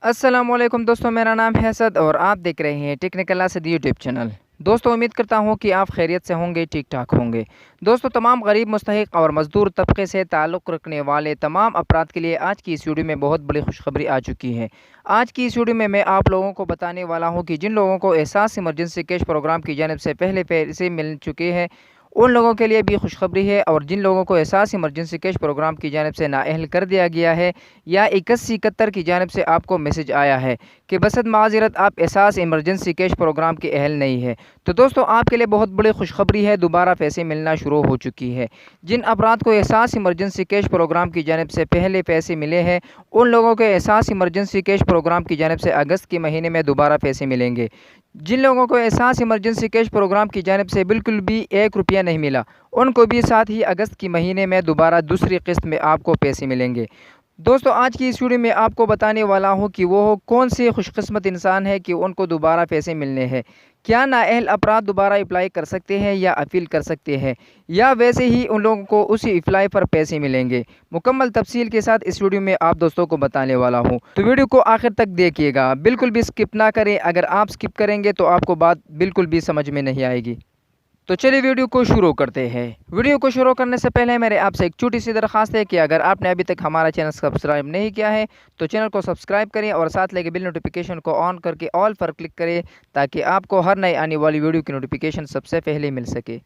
अस्सलामुअलैकुम दोस्तों, मेरा नाम है असद और आप देख रहे हैं टेक्निकल असद यूट्यूब चैनल। दोस्तों, उम्मीद करता हूं कि आप खैरियत से होंगे, ठीक ठाक होंगे। दोस्तों, तमाम गरीब मुस्तहिक और मज़दूर तबके से ताल्लुक़ रखने वाले तमाम अफराद के लिए आज की इस वीडियो में बहुत बड़ी खुशखबरी आ चुकी है। आज की इस वीडियो में मैं आप लोगों को बताने वाला हूँ कि जिन लोगों को एहसास इमरजेंसी कैश प्रोग्राम की जानिब से पहले पैसे मिल चुके हैं, उन लोगों के लिए भी खुशखबरी है। और जिन लोगों को एहसास इमरजेंसी कैश प्रोग्राम की जानिब से नाअहल कर दिया गया है या 8171 की जानिब से आपको मैसेज आया है कि बसद माज़रत आप एहसास इमरजेंसी कैश प्रोग्राम के अहल नहीं है, तो दोस्तों आपके लिए बहुत बड़ी खुशखबरी है, दोबारा पैसे मिलना शुरू हो चुकी है। जिन अफराद को एहसास इमरजेंसी कैश प्रोग्राम की जानिब से पहले पैसे मिले हैं, उन लोगों को एहसास इमरजेंसी कैश प्रोग्राम की जानिब से अगस्त के महीने में दोबारा पैसे मिलेंगे। जिन लोगों को एहसास इमरजेंसी कैश प्रोग्राम की जानिब से बिल्कुल भी 1 रुपया नहीं मिला, उनको भी साथ ही अगस्त की महीने में दोबारा दूसरी किस्त में आपको पैसे मिलेंगे। दोस्तों, आज की इस वीडियो में आपको बताने वाला हूं कि वो कौन से खुशकिस्मत इंसान है कि उनको दोबारा पैसे मिलने हैं। क्या नाअहल अफराद दोबारा अप्लाई कर सकते हैं या अपील कर सकते हैं, या वैसे ही उन लोगों को उसी अप्लाई पर पैसे मिलेंगे। मुकम्मल तफसील के साथ इस वीडियो में आप दोस्तों को बताने वाला हूं, तो वीडियो को आखिर तक देखिएगा, बिल्कुल भी स्किप ना करें। अगर आप स्किप करेंगे तो आपको बात बिल्कुल भी समझ में नहीं आएगी। तो चलिए वीडियो को शुरू करते हैं। वीडियो को शुरू करने से पहले मेरे आपसे एक छोटी सी दरख्वास्त है कि अगर आपने अभी तक हमारा चैनल सब्सक्राइब नहीं किया है तो चैनल को सब्सक्राइब करें और साथ लगे बिल नोटिफिकेशन को ऑन करके ऑल पर क्लिक करें, ताकि आपको हर नई आने वाली वीडियो की नोटिफिकेशन सबसे पहले मिल सके।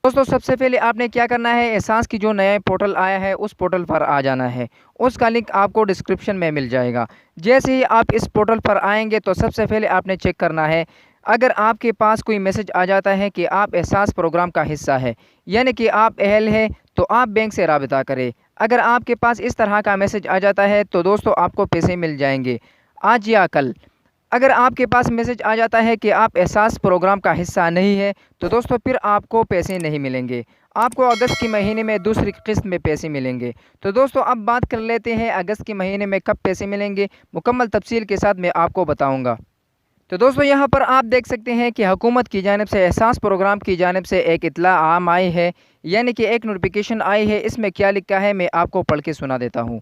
दोस्तों, सबसे पहले आपने क्या करना है, एहसास की जो नया पोर्टल आया है उस पोर्टल पर आ जाना है। उसका लिंक आपको डिस्क्रिप्शन में मिल जाएगा। जैसे ही आप इस पोर्टल पर आएंगे तो सबसे पहले आपने चेक करना है, अगर आपके पास कोई मैसेज आ जाता है कि आप एहसास प्रोग्राम का हिस्सा है, यानी कि आप अहल हैं, तो आप बैंक से राबिता करें। अगर आपके पास इस तरह का मैसेज आ जाता है तो दोस्तों आपको पैसे मिल जाएंगे आज या कल। अगर आपके पास मैसेज आ जाता है कि आप एहसास प्रोग्राम का हिस्सा नहीं है, तो दोस्तों फिर आपको पैसे नहीं मिलेंगे। आपको अगस्त के महीने में दूसरी किस्त में पैसे मिलेंगे। तो दोस्तों अब बात कर लेते हैं अगस्त के महीने में कब पैसे मिलेंगे। मुकम्मल तफसील के साथ मैं आपको बताऊंगा। तो दोस्तों यहाँ पर आप देख सकते हैं कि हुकूमत की जानिब से एहसास प्रोग्राम की जानिब से एक इत्तला आम आई है, यानी कि एक नोटिफिकेशन आई है। इसमें क्या लिखा है मैं आपको पढ़ के सुना देता हूँ।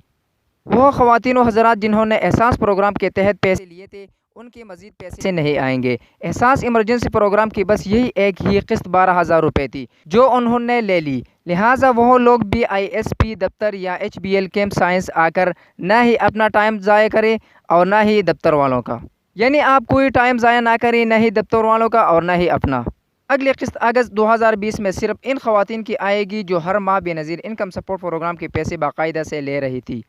वो ख़वातीन व हज़रात जिन्होंने एहसास प्रोग्राम के तहत पैसे लिए थे, उनके मज़ीद पैसे नहीं आएंगे। एहसास इमरजेंसी प्रोग्राम की बस यही एक ही किस्त 12,000 रुपये थी जो उन्होंने ले ली। लिहाजा वह लोग भी ISP दफ्तर या HBL कैंप साइंस आकर ना ही अपना टाइम ज़ाया करें और ना ही दफ्तर वालों का, यानी आप कोई टाइम ज़ाया ना करें, ना ही दफ्तर वालों का और ना ही अपना। अगली किस्त अगस्त 2020 में सिर्फ इन ख़वातीन की आएगी जो हर माह बेनज़ीर इनकम सपोर्ट प्रोग्राम के पैसे बाकायदा से ले रही थी।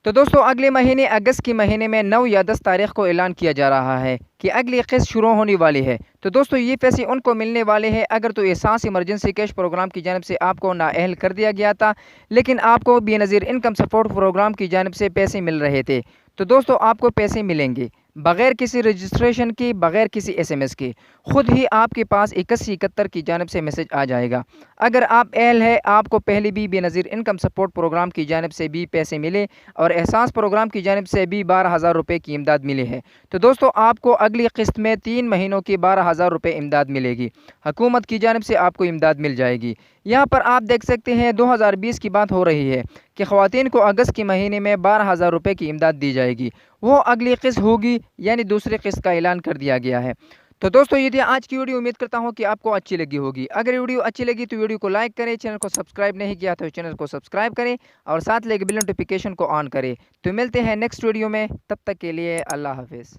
तो दोस्तों अगले महीने अगस्त के महीने में 9 या 10 तारीख को ऐलान किया जा रहा है कि अगली किस्त शुरू होने वाली है। तो दोस्तों ये पैसे उनको मिलने वाले हैं अगर तो एहसास इमरजेंसी कैश प्रोग्राम की जानिब से आपको नाअहल कर दिया गया था, लेकिन आपको बेनज़ीर इनकम सपोर्ट प्रोग्राम की जानिब से पैसे मिल रहे थे। तो दोस्तों आपको पैसे मिलेंगे बग़ैर किसी रजिस्ट्रेशन की, बग़ैर किसी SMS के। ख़ुद ही आपके पास 8171 की जानिब से मैसेज आ जाएगा। अगर आप अहल है, आपको पहले भी बेनज़ीर इनकम सपोर्ट प्रोग्राम की जानिब से भी पैसे मिले और एहसास प्रोग्राम की जानिब से भी 12,000 रुपये की इमदाद मिली है, तो दोस्तों आपको अगली किस्त में 3 महीनों की 12,000 रुपये इमदाद मिलेगी। हुकूमत की जानिब से आपको इमदाद मिल जाएगी। यहाँ पर आप देख सकते हैं 2020 की बात हो रही है कि ख़वातीन को अगस्त के महीने में 12,000 रुपये की इमदाद दी जाएगी। वो अगली किस्त होगी, यानी दूसरी किस्त का ऐलान कर दिया गया है। तो दोस्तों ये थी आज की वीडियो। उम्मीद करता हूँ कि आपको अच्छी लगी होगी। अगर वीडियो अच्छी लगी तो वीडियो को लाइक करें, चैनल को सब्सक्राइब नहीं किया तो चैनल को सब्सक्राइब करें और साथ लेके बिल नोटिफिकेशन को ऑन करें। तो मिलते हैं नेक्स्ट वीडियो में, तब तक के लिए अल्लाह हाफिज़।